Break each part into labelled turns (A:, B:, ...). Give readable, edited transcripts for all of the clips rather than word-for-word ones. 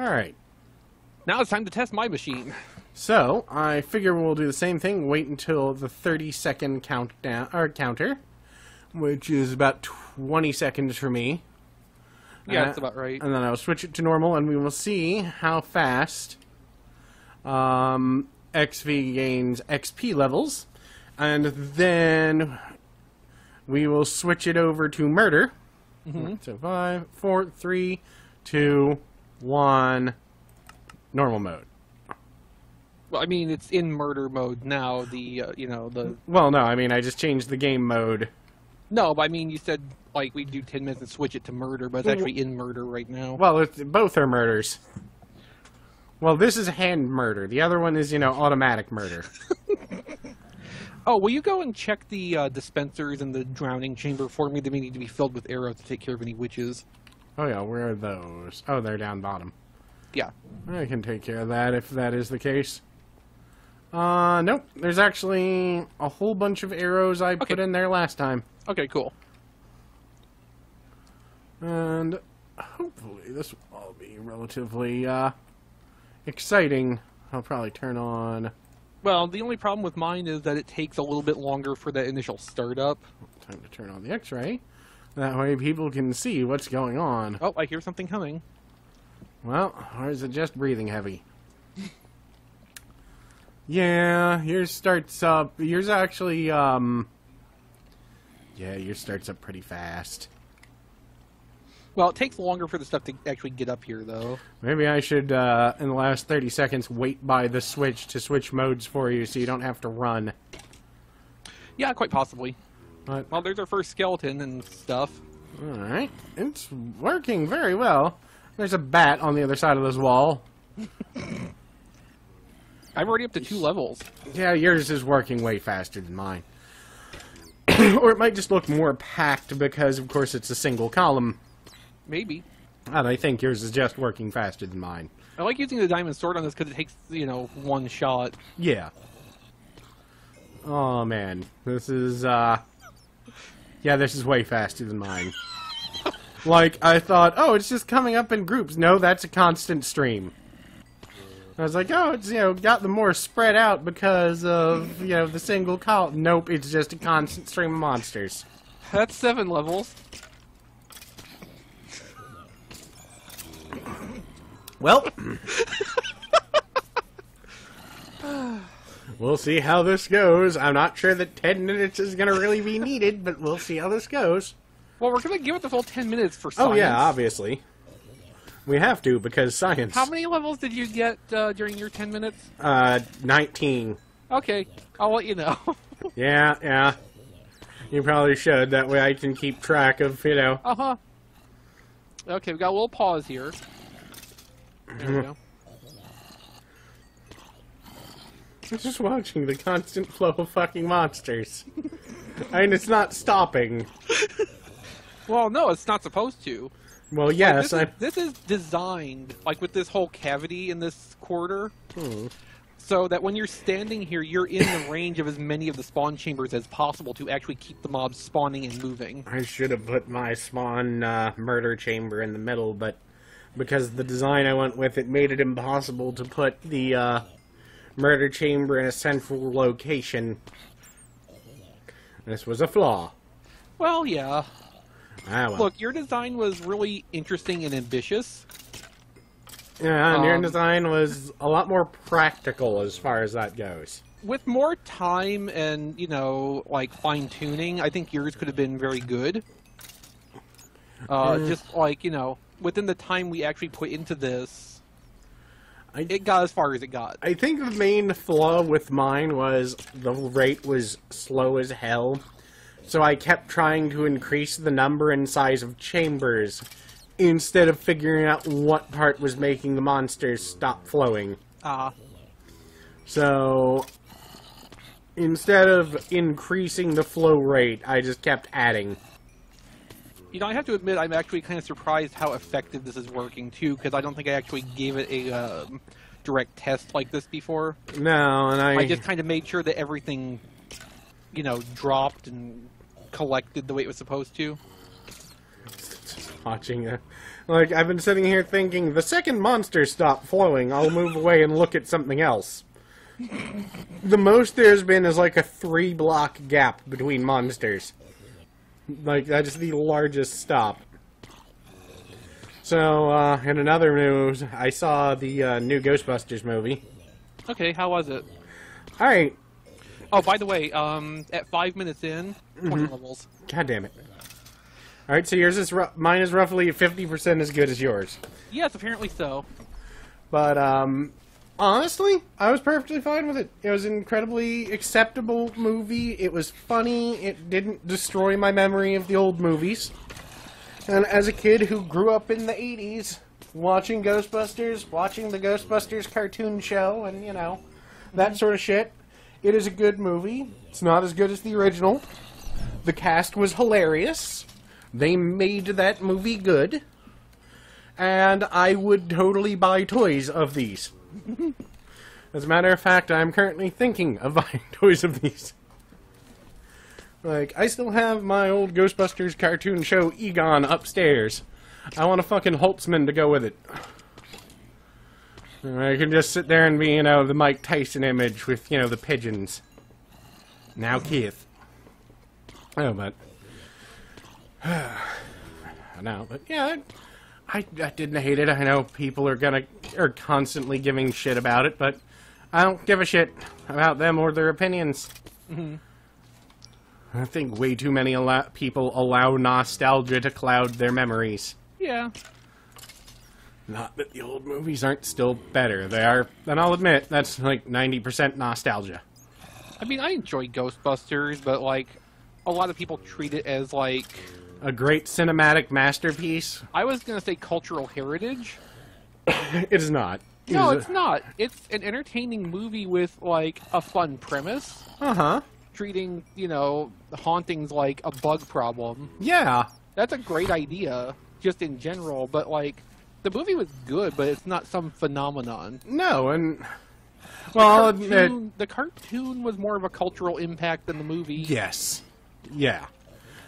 A: Alright.
B: Now it's time to test my machine.
A: So, I figure we'll do the same thing, wait until the 30-second counter, which is about 20 seconds for me.
B: Yeah, that's about right.
A: And then I'll switch it to normal, and we will see how fast Exvee gains XP levels. And then we will switch it over to murder. Mm-hmm. So 5, 4, 3, 2, 1, normal mode.
B: Well, I mean, it's in murder mode now,
A: Well, no, I mean, I just changed the game mode.
B: No, but I mean, you said, like, we'd do 10 minutes and switch it to murder, but it's actually in murder right now.
A: Well, both are murders. Well, this is hand murder. The other one is, automatic murder.
B: Oh, will you go and check the dispensers in the drowning chamber for me? They may need to be filled with arrows to take care of any witches.
A: Oh, yeah, where are those? Oh, they're down bottom.
B: Yeah.
A: I can take care of that if that is the case. Nope. There's actually a whole bunch of arrows I put in there last time.
B: Okay, cool.
A: And hopefully this will all be relatively, exciting. I'll probably turn on...
B: Well, the only problem with mine is that it takes a little bit longer for the initial startup.
A: Time to turn on the X-ray. That way people can see what's going on.
B: Oh, I hear something coming.
A: Well, or is it just breathing heavy? Yeah, yours starts up... Yours actually, Yeah, yours starts up pretty fast.
B: Well, it takes longer for the stuff to actually get up here, though.
A: Maybe I should, in the last 30 seconds, wait by the switch to switch modes for you so you don't have to run.
B: Yeah, quite possibly.
A: But,
B: well, there's our first skeleton and stuff.
A: Alright. It's working very well. There's a bat on the other side of this wall.
B: I'm already up to 2 levels.
A: Yeah, yours is working way faster than mine. Or it might just look more packed because, of course, it's a single column.
B: Maybe.
A: And I think yours is just working faster than mine.
B: I like using the diamond sword on this because it takes, one shot.
A: Yeah. Oh, man. This is, Yeah, this is way faster than mine. Like, I thought, oh, it's just coming up in groups. No, that's a constant stream. I was like, oh, it's, got them more spread out because of, the single column. Nope, it's just a constant stream of monsters.
B: That's 7 levels.
A: Well, we'll see how this goes. I'm not sure that 10 minutes is going to really be needed, but we'll see how this goes.
B: Well, we're going to give it the full 10 minutes for science.
A: Oh, yeah, obviously. We have to, because science.
B: How many levels did you get during your 10 minutes?
A: 19.
B: Okay, I'll let you know.
A: Yeah. You probably should. That way I can keep track of,
B: Uh-huh. Okay, we got a little pause here. There we go.
A: I'm just watching the constant flow of fucking monsters. I mean, it's not stopping.
B: Well, no, it's not supposed to.
A: Well, yes.
B: This is designed, like, with this whole cavity in this quarter, so that when you're standing here, you're in the range of as many of the spawn chambers as possible to actually keep the mobs spawning and moving.
A: I should have put my spawn murder chamber in the middle, but because the design I went with, it made it impossible to put the murder chamber in a central location. This was a flaw.
B: Well, yeah.
A: Ah, well.
B: Look, your design was really interesting and ambitious.
A: Yeah, and your design was a lot more practical as far as that goes.
B: With more time and, like, fine-tuning, I think yours could have been very good. Just, like, within the time we actually put into this, it got as far as it got.
A: I think the main flaw with mine was the rate was slow as hell. So I kept trying to increase the number and size of chambers instead of figuring out what part was making the monsters stop flowing. So instead of increasing the flow rate, I just kept adding.
B: I have to admit, I'm actually kind of surprised how effective this is working, too, because I don't think I actually gave it a direct test like this before.
A: No, and
B: I just kind of made sure that everything, dropped and collected the way it was supposed to.
A: watching it. Like, I've been sitting here thinking, the second monsters stop flowing, I'll move away and look at something else. The most there's been is like a 3-block gap between monsters. Like, that's the largest stop. So, in another news, I saw the new Ghostbusters movie.
B: Okay, how was it?
A: Alright.
B: Oh, by the way, at 5 minutes in, 20 levels.
A: God damn it. Alright, so yours is mine is roughly 50% as good as yours.
B: Yes, apparently so.
A: But, honestly, I was perfectly fine with it. It was an incredibly acceptable movie. It was funny. It didn't destroy my memory of the old movies. And as a kid who grew up in the 80s, watching Ghostbusters, watching the Ghostbusters cartoon show, and, you know, that sort of shit, it is a good movie. It's not as good as the original. The cast was hilarious. They made that movie good. And I would totally buy toys of these. As a matter of fact, I'm currently thinking of buying toys of these. Like, I still have my old Ghostbusters cartoon show Egon upstairs. I want a fucking Holtzman to go with it. I can just sit there and be, you know, the Mike Tyson image with, you know, the pigeons. Now Keith. Oh, but... no, but yeah, I didn't hate it. I know people are constantly giving shit about it, but I don't give a shit about them or their opinions. I think way too many people allow nostalgia to cloud their memories.
B: Yeah.
A: Not that the old movies aren't still better. They are, and I'll admit, that's like 90% nostalgia.
B: I mean, I enjoy Ghostbusters, but, like, a lot of people treat it as, like...
A: a great cinematic masterpiece?
B: I was gonna say cultural heritage.
A: It is not.
B: No, it's not. It's an entertaining movie with, like, a fun premise.
A: Uh-huh.
B: Treating, you know, hauntings like a bug problem.
A: Yeah.
B: That's a great idea, just in general, but, like, the movie was good, but it's not some phenomenon.
A: No, and... well,
B: the cartoon was more of a cultural impact than the movie.
A: Yes. Yeah.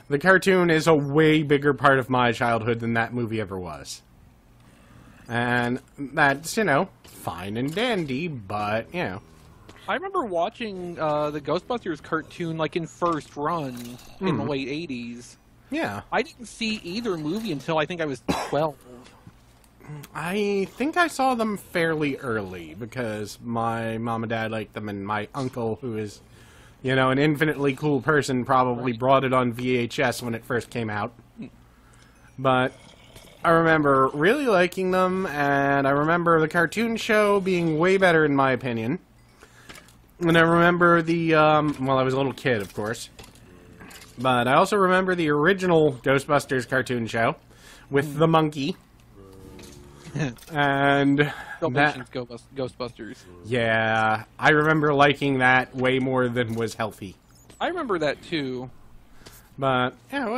A: The cartoon is a way bigger part of my childhood than that movie ever was. And that's, you know, fine and dandy, but, you know.
B: I remember watching the Ghostbusters cartoon, like, in first run in the late 80s.
A: Yeah.
B: I didn't see either movie until I think I was 12.
A: I think I saw them fairly early, because my mom and dad liked them, and my uncle, who is, you know, an infinitely cool person, probably brought it on VHS when it first came out. But I remember really liking them, and I remember the cartoon show being way better in my opinion. And I remember the, well, I was a little kid, of course. But I also remember the original Ghostbusters cartoon show with the monkey. And
B: Ghostbusters.
A: Yeah, I remember liking that way more than was healthy.
B: I remember that too.
A: But, you know,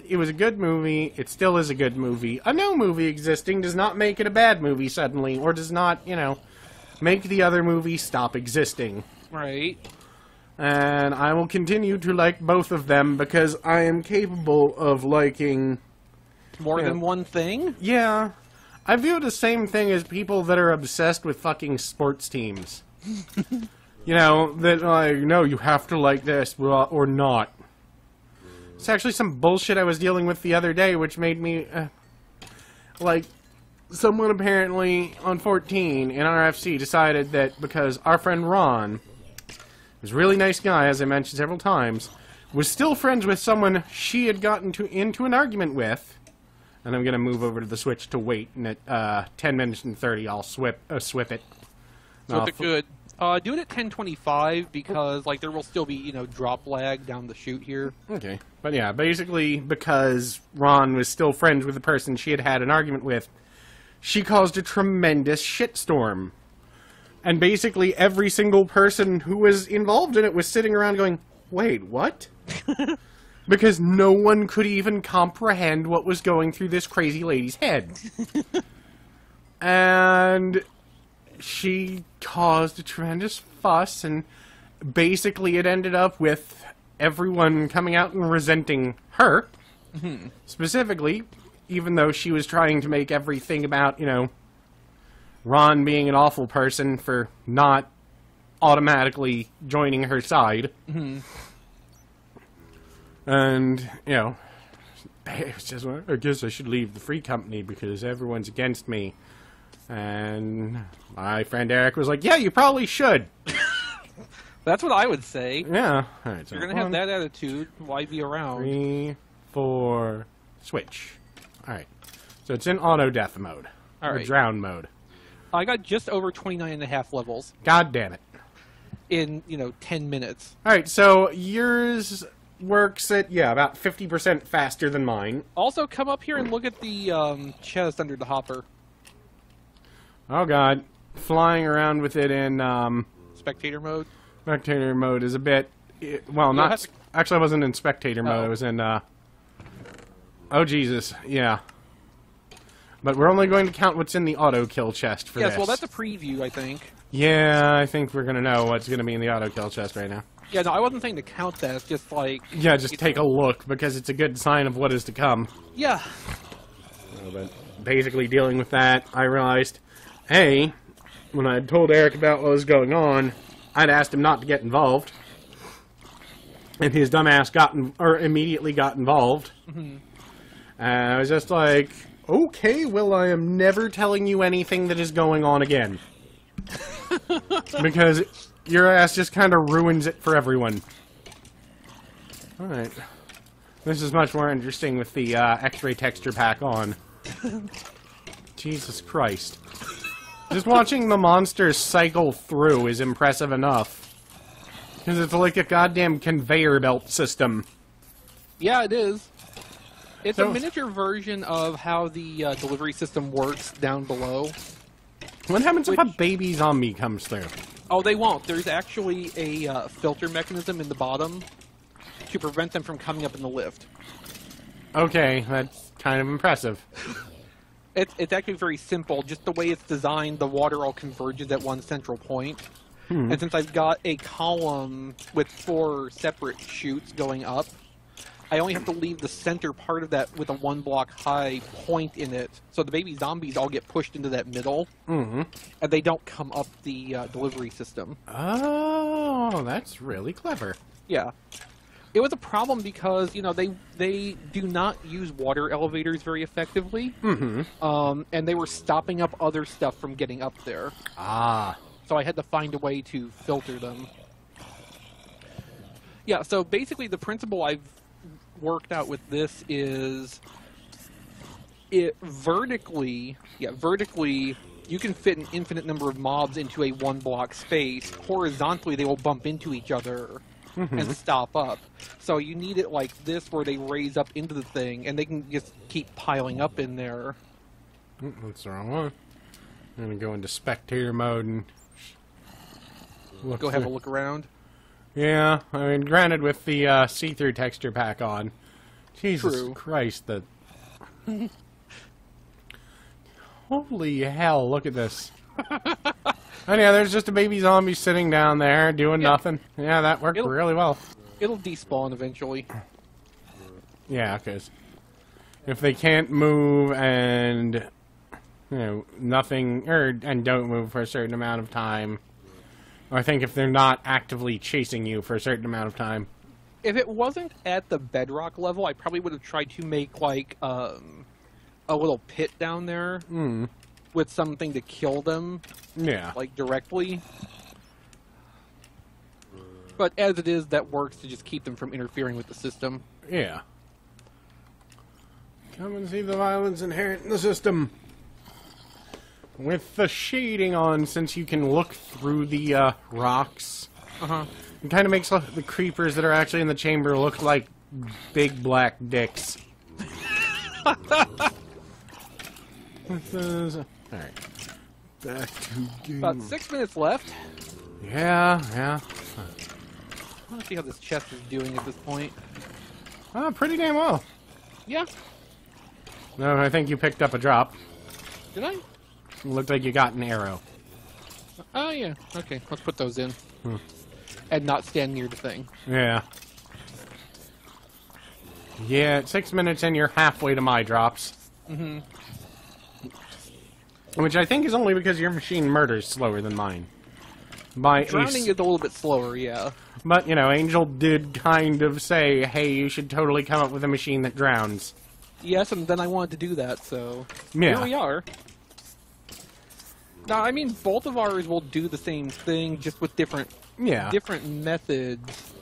A: it was a good movie. It still is a good movie. A no movie existing does not make it a bad movie suddenly, or does not, you know, make the other movie stop existing.
B: Right.
A: And I will continue to like both of them because I am capable of liking...
B: more than one thing?
A: Yeah. I view the same thing as people that are obsessed with fucking sports teams. You know, that, like, no, you have to like this, or not. It's actually some bullshit I was dealing with the other day, which made me, like, someone apparently on 14 in RFC decided that because our friend Ron, who's a really nice guy, as I mentioned several times, was still friends with someone she had gotten into an argument with. And I'm going to move over to the Switch to wait, and at 10 minutes and 30, I'll swip it.
B: Swip it good. Do it at 10:25 because, like, there will still be, you know, drop lag down the chute here.
A: Okay. But yeah, basically, because Ron was still friends with the person she had had an argument with, she caused a tremendous shitstorm. And basically, every single person who was involved in it was sitting around going, wait, what? Because no one could even comprehend what was going through this crazy lady's head. And she caused a tremendous fuss, and basically it ended up with everyone coming out and resenting her. Specifically, even though she was trying to make everything about, Ron being an awful person for not automatically joining her side.
B: Mm-hmm.
A: And, it was just, I guess I should leave the free company because everyone's against me. And my friend Eric was like, yeah, you probably should.
B: That's what I would say.
A: Yeah. All right, so
B: You're going to have that attitude. Why be around?
A: 3, 4, switch. All right. So it's in auto death mode.
B: All
A: or
B: right.
A: drown mode.
B: I got just over 29.5 levels.
A: God damn it.
B: In, 10 minutes.
A: All right, so yours works at, about 50% faster than mine.
B: Also, come up here and look at the chest under the hopper.
A: Oh, God. Flying around with it in
B: Spectator mode?
A: Spectator mode is a bit... not... Actually, I wasn't in spectator mode. I was in... Oh, Jesus. Yeah. But we're only going to count what's in the auto-kill chest for this.
B: Yes, well, that's a preview, I think.
A: Yeah, I think we're going to know what's going to be in the auto-kill chest right now.
B: Yeah, no, I wasn't saying to count that. It's just like...
A: Yeah, just take a look, because it's a good sign of what is to come.
B: Yeah.
A: But basically dealing with that, I realized, hey, when I told Eric about what was going on, I'd asked him not to get involved. And his dumbass immediately got involved. Mm-hmm. And I was just like, okay, well, I am never telling you anything that is going on again. Because your ass just kind of ruins it for everyone. Alright. This is much more interesting with the X-ray texture pack on. Jesus Christ. Just watching the monsters cycle through is impressive enough. Because it's like a goddamn conveyor belt system.
B: Yeah, it is. It's a miniature version of how the delivery system works down below.
A: What happens if a baby zombie comes through?
B: Oh, they won't. There's actually a filter mechanism in the bottom to prevent them from coming up in the lift.
A: Okay, that's kind of impressive.
B: It's actually very simple. Just the way it's designed, the water all converges at one central point. And since I've got a column with 4 separate chutes going up, I only have to leave the center part of that with a 1-block high point in it, so the baby zombies all get pushed into that middle, and they don't come up the delivery system.
A: Oh, that's really clever.
B: Yeah. It was a problem because, they do not use water elevators very effectively, and they were stopping up other stuff from getting up there.
A: Ah.
B: So I had to find a way to filter them. Yeah, so basically the principle I've worked out with this is vertically you can fit an infinite number of mobs into a 1-block space. Horizontally they will bump into each other and stop up. So you need it like this where they raise up into the thing and they can just keep piling up in there.
A: That's the wrong one. I'm gonna go into spectator mode and
B: go have a look around.
A: Yeah, I mean, granted, with the see-through texture pack on. Jesus
B: True.
A: Christ, the... Holy hell, look at this. And yeah, there's just a baby zombie sitting down there doing nothing. Yeah, that worked really well.
B: It'll despawn eventually.
A: Yeah, because if they can't move and, nothing, and don't move for a certain amount of time... I think if they're not actively chasing you for a certain amount of time.
B: If it wasn't at the bedrock level, I probably would have tried to make, like, a little pit down there with something to kill them.
A: Yeah.
B: Like, directly. But as it is, that works to just keep them from interfering with the system.
A: Yeah. Come and see the violence inherent in the system. With the shading on, since you can look through the rocks, it kind of makes the creepers that are actually in the chamber look like big black dicks. Alright. Back to game.
B: About 6 minutes left.
A: Yeah.
B: I want to see how this chest is doing at this point.
A: Oh, pretty damn well.
B: Yeah.
A: No, I think you picked up a drop.
B: Did I?
A: It looked like you got an arrow.
B: Oh, yeah. Okay, let's put those in. And not stand near the thing.
A: Yeah. Yeah, 6 minutes and you're halfway to my drops.
B: Mm-hmm.
A: Which I think is only because your machine murders slower than mine. By
B: Drowning is a little bit slower, yeah.
A: But, you know, Angel did kind of say, hey, you should totally come up with a machine that drowns.
B: Yes, and then I wanted to do that, so
A: Yeah.
B: here we are. Now, I mean, both of ours will do the same thing, just with different methods.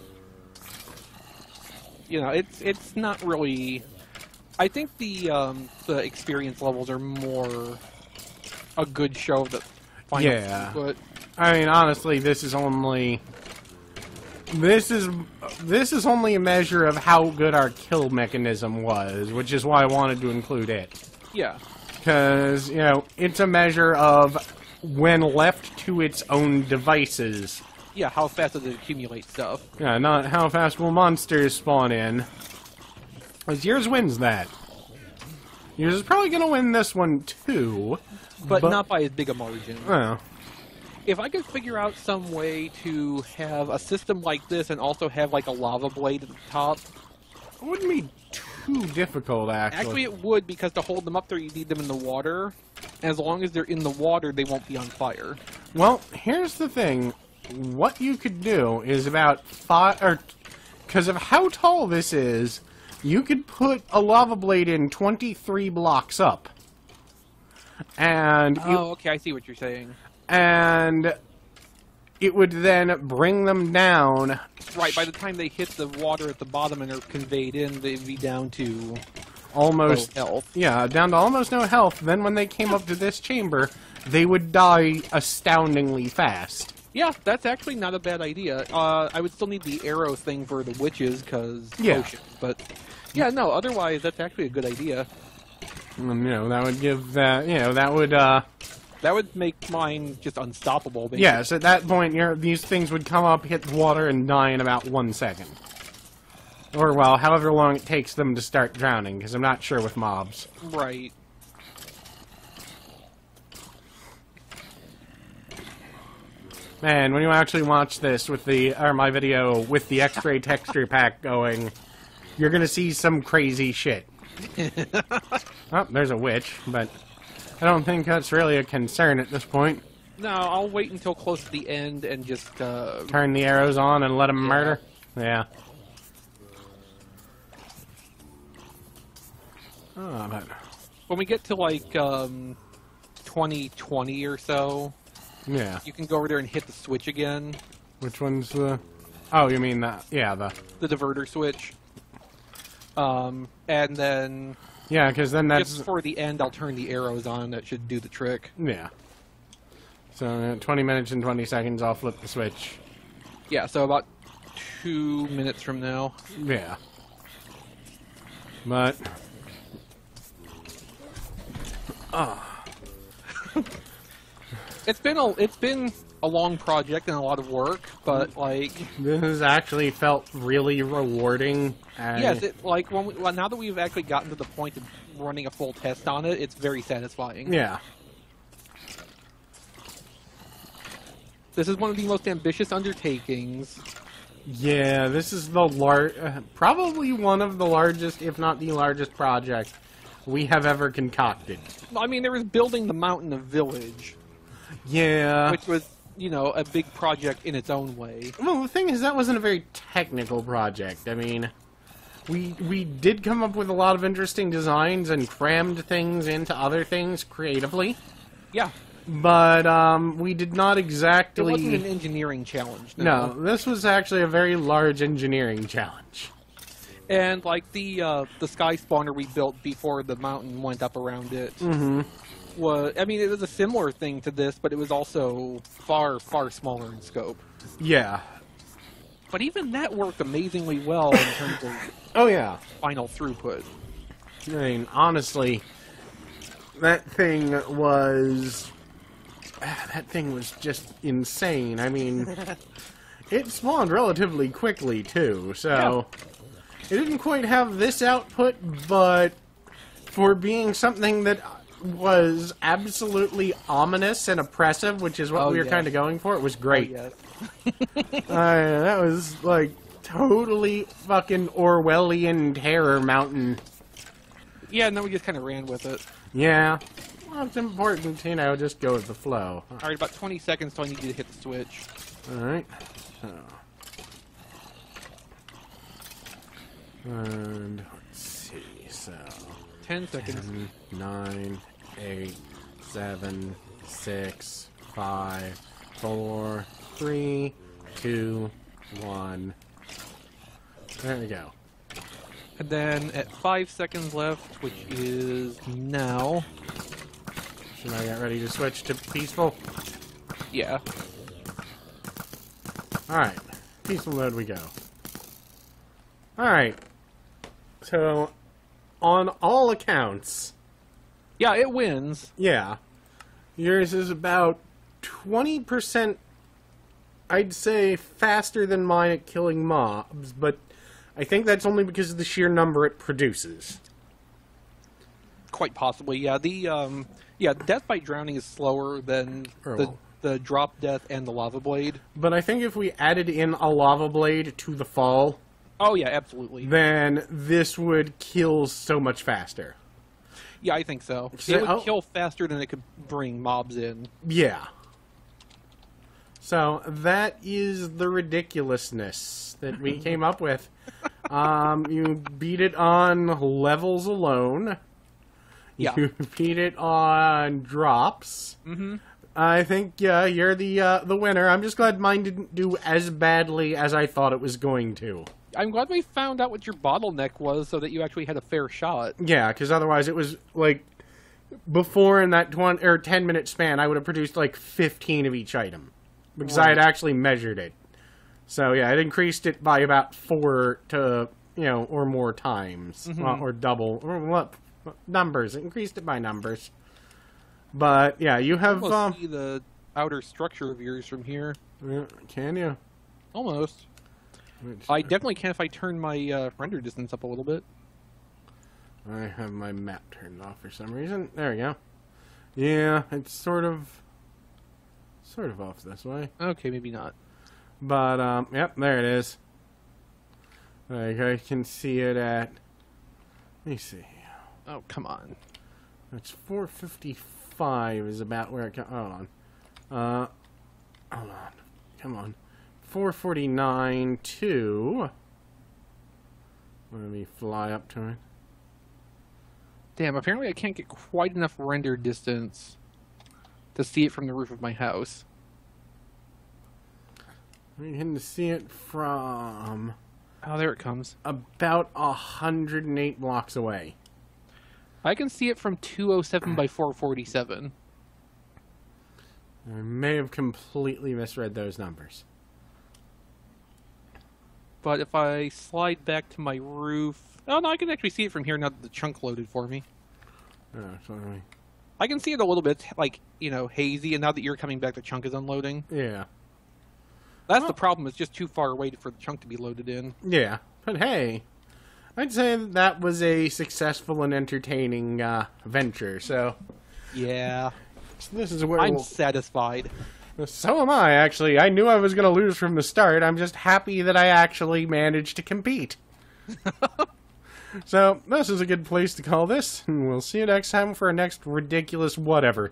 B: You know, it's not really. I think the experience levels are more a good show of the final.
A: Yeah.
B: But
A: I mean, honestly, this is only a measure of how good our kill mechanism was, which is why I wanted to include it.
B: yeah,
A: Because, you know, it's a measure of when left to its own devices.
B: yeah, how fast does it accumulate stuff?
A: Yeah, not how fast will monsters spawn in. Because yours wins that. Yours is probably going to win this one, too.
B: But not by as big a margin.
A: Well,
B: If I could figure out some way to have a system like this and also have like a lava blade at the top.
A: it wouldn't be too difficult, actually.
B: Actually, it would, because to hold them up there, you need them in the water. As long as they're in the water, they won't be on fire.
A: Well, here's the thing. What you could do is about because of how tall this is, you could put a lava blade in 23 blocks up. And
B: okay, I see what you're saying.
A: And it would then bring them down.
B: Right, by the time they hit the water at the bottom and are conveyed in, they'd be down to
A: Almost
B: low health.
A: Yeah, down to almost no health. Then when they came up to this chamber, they would die astoundingly fast.
B: Yeah, that's actually not a bad idea. I would still need the arrow thing for the witches, because potions. But, yeah, no, otherwise, that's actually a good idea.
A: And, you know, that would give that, you know, that would,
B: That would make mine just unstoppable, basically.
A: yes, at that point, these things would come up, hit the water, and die in about 1 second. Or, well, however long it takes them to start drowning, because I'm not sure with mobs.
B: Right.
A: Man, when you actually watch this with my video with the X-ray texture pack going, you're gonna see some crazy shit. Oh, there's a witch, but I don't think that's really a concern at this point.
B: No, I'll wait until close to the end and just,
A: Turn the arrows on and let them murder? Yeah. Oh, but...
B: when we get to, like, 2020 or so,
A: yeah.
B: you can go over there and hit the switch again.
A: Which one's the... Oh, you mean the... Yeah,
B: The diverter switch. And then...
A: Yeah, because then that's...
B: just for the end, I'll turn the arrows on. That should do the trick.
A: Yeah. So, 20 minutes and 20 seconds, I'll flip the switch.
B: Yeah, so about 2 minutes from now.
A: Yeah. But...
B: It's been a long project and a lot of work, but like
A: This has actually felt really rewarding. And
B: yes, now that we've actually gotten to the point of running a full test on it, it's very satisfying.
A: Yeah.
B: This is one of the most ambitious undertakings.
A: Yeah, this is probably one of the largest, if not the largest project we have ever concocted.
B: I mean, there was building the mountain of village,
A: Yeah.
B: which was, you know, a big project in its own way.
A: Well, the thing is, that wasn't a very technical project. I mean, we did come up with a lot of interesting designs and crammed things into other things creatively.
B: Yeah.
A: But, we did not exactly...
B: It wasn't an engineering challenge.
A: No, this was actually a very large engineering challenge.
B: And, like, the sky spawner we built before the mountain went up around it was... I mean, it was a similar thing to this, but it was also far, far smaller in scope.
A: Yeah.
B: But even that worked amazingly well in terms of
A: Oh, yeah.
B: final throughput.
A: I mean, honestly, that thing was just insane. I mean, it spawned relatively quickly, too, so... It didn't quite have this output, but for being something that was absolutely ominous and oppressive, which is what we were kind of going for, it was great.
B: Oh,
A: That was, like, totally fucking Orwellian terror mountain.
B: Yeah, and then we just kind of ran with it.
A: Yeah. Well, it's important to, just go with the flow.
B: Alright, about 20 seconds till I need you to hit the switch.
A: Alright. So. And let's see. So.
B: 10 seconds.
A: 10, 9, 8, 7, 6, 5, 4, 3, 2, 1. There we go.
B: And then at 5 seconds left, which is now.
A: Should I get ready to switch to peaceful?
B: Yeah.
A: Alright. Peaceful mode we go. Alright. So, on all accounts...
B: Yeah, it wins.
A: Yeah. Yours is about 20%, I'd say, faster than mine at killing mobs, but I think that's only because of the sheer number it produces.
B: Quite possibly, yeah. The death by drowning is slower than the drop death and the lava blade.
A: But I think if we added in a lava blade to the fall...
B: Oh, yeah, absolutely.
A: Then this would kill so much faster.
B: Yeah, I think so. It would kill faster than it could bring mobs in.
A: Yeah. So, that is the ridiculousness that we came up with. You beat it on levels alone.
B: Yeah.
A: You beat it on drops.
B: Mm-hmm.
A: I think, yeah, you're the winner. I'm just glad mine didn't do as badly as I thought it was going to.
B: I'm glad we found out what your bottleneck was so that you actually had a fair shot.
A: Yeah, because otherwise it was, like, before in that 10-minute span, I would have produced, like, 15 of each item. Because I had actually measured it. So, yeah, it increased it by about 4 to, or more times.
B: Mm-hmm.
A: Or double. Or what? Numbers. It increased it by numbers. But, yeah, you have...
B: almost see the outer structure of yours from here.
A: Can you?
B: Almost. I definitely can if I turn my render distance up a little bit.
A: I have my map turned off for some reason. There we go. Yeah, it's sort of off this way.
B: Okay, maybe not.
A: But, yep, there it is. Like, I can see it at... Let me see.
B: Oh, come on.
A: It's 455 is about where it comes... Hold on. Hold on. Come on. 449 to... Let me fly up to it.
B: Damn, apparently I can't get quite enough render distance to see it from the roof of my house.
A: We can see it from...
B: Oh, there it comes.
A: About 108 blocks away.
B: I can see it from 207 by 447.
A: I may have completely misread those numbers.
B: But if I slide back to my roof... Oh, no, I can actually see it from here now that the chunk loaded for me.
A: Oh, sorry.
B: I can see it a little bit, like, hazy, and now that you're coming back, the chunk is unloading.
A: Yeah.
B: That's the problem. It's just too far away for the chunk to be loaded in.
A: Yeah. But hey, I'd say that was a successful and entertaining venture, so...
B: Yeah.
A: This is where
B: I'm satisfied.
A: So am I, actually. I knew I was going to lose from the start. I'm just happy that I actually managed to compete. So, this is a good place to call this, and we'll see you next time for our next ridiculous whatever.